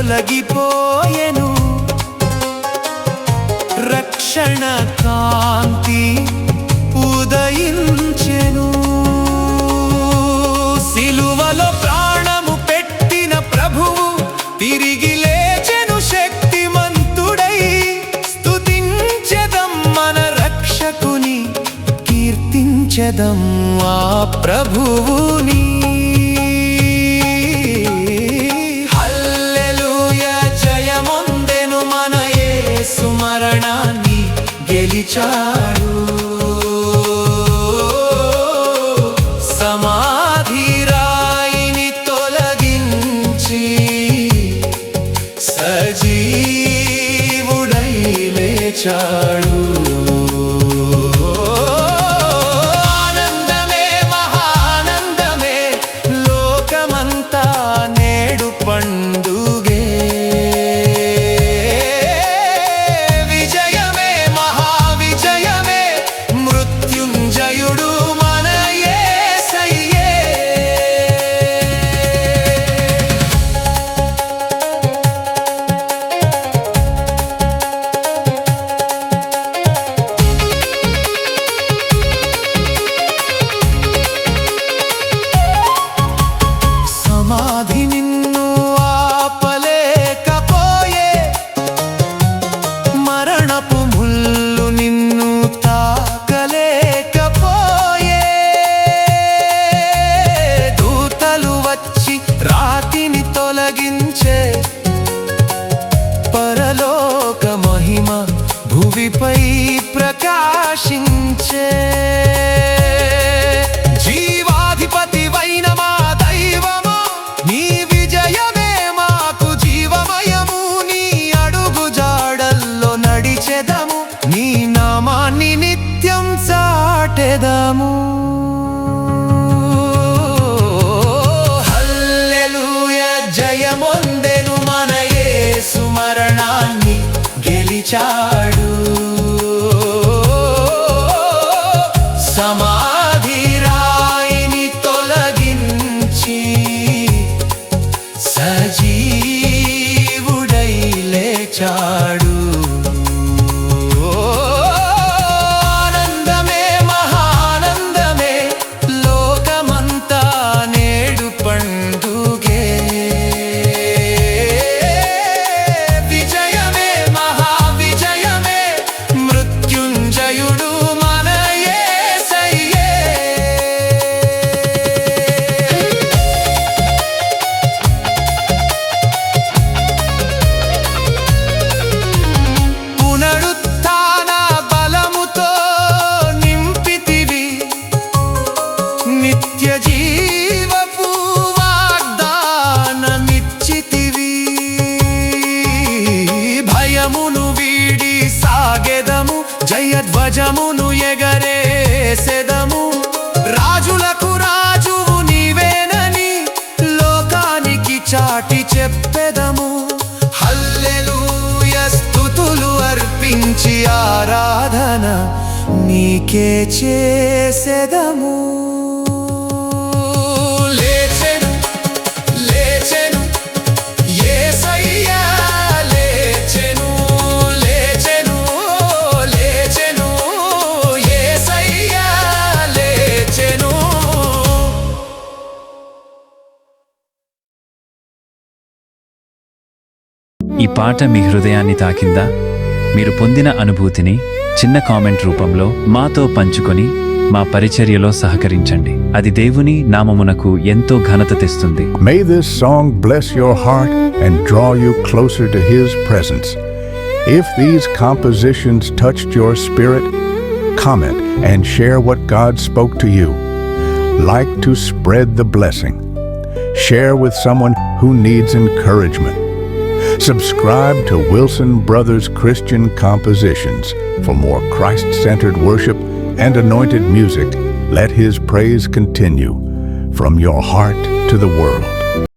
తొలగిపోయెను రక్షణ కాంతి ఉదయించెను సిలువలో ప్రాణము పెట్టిన ప్రభువు తిరిగి లేచెను శక్తిమంతుడై స్తుతించెదం మన రక్షకుని కీర్తించెదం ఆ ప్రభువుని హల్లెలూయా జయమొందెను మన యేసు మరణాన్ని గెలిచాడు సమాధి రాయిని తొలగించి సజీవుడై లేచాడు ఆనందమే మహానందమే లోకమంతా నేడు పండుగే విజయమే మహావిజయమే మృత్యుంజయుడు మన యేసయ్యే సమాధి నిన్ను ఆపలేకపోయే మరణపు ముళ్ళు నిన్ను తాకలేకపోయే దూతలు వచ్చి రాతిని తొలగించే పరలోక మహిమ భువిపై ప్రకాశించే జీవాధిపతివైన మా దైవము నీ విజయమే మాకు జీవమయము నీ అడుగు జాడల్లో నడిచెదము నీ నామాన్ని నిత్యం చాటెదము హల్లెలూయా జయమొందెను మన యేసు మరణాన్ని గెలిచాడు సమాధి రాయిని తొలగించి సజీవుడై లేచాడు ఆనందమే మహానందమే లోకమంతా నేడు పండుగే విజయమే మహావిజయమే మృత్యుంజయుడు మన యేసయ్యే పునరుత్థాన బలముతో నింపితివి నిత్య జీవపు వాగ్దానమిచ్చితివి భయమును వీడి సాగెదము జయధ్వజమును ఎగరేసెదము రాజులకు రాజువు నీవేనని లోకానికి చాటి చెప్పెదము హల్లెలూయా స్తుతులు అర్పించి ఆరాధన నీకే చేసెదము లేచెను లేచెను యేసయ్యా లేచెను లేచెను లేచెను యేసయ్యా లేచెను ఈ పాట మీ హృదయాన్ని తాకిందా? మీరు పొందిన అనుభూతిని చిన్న కామెంట్ రూపంలో మాతో పంచుకొని మా పరిచర్యలో సహకరించండి. అది దేవుని నామమునకు ఎంతో ఘనత తెస్తుంది. May this song bless your heart and draw you closer to His presence. If these compositions touched your spirit, comment and share what God spoke to you. Like to spread the blessing. Share with someone who needs encouragement. Subscribe to Wilson Brothers Christian Compositions for more Christ-centered worship and anointed music. Let His praise continue from your heart to the world.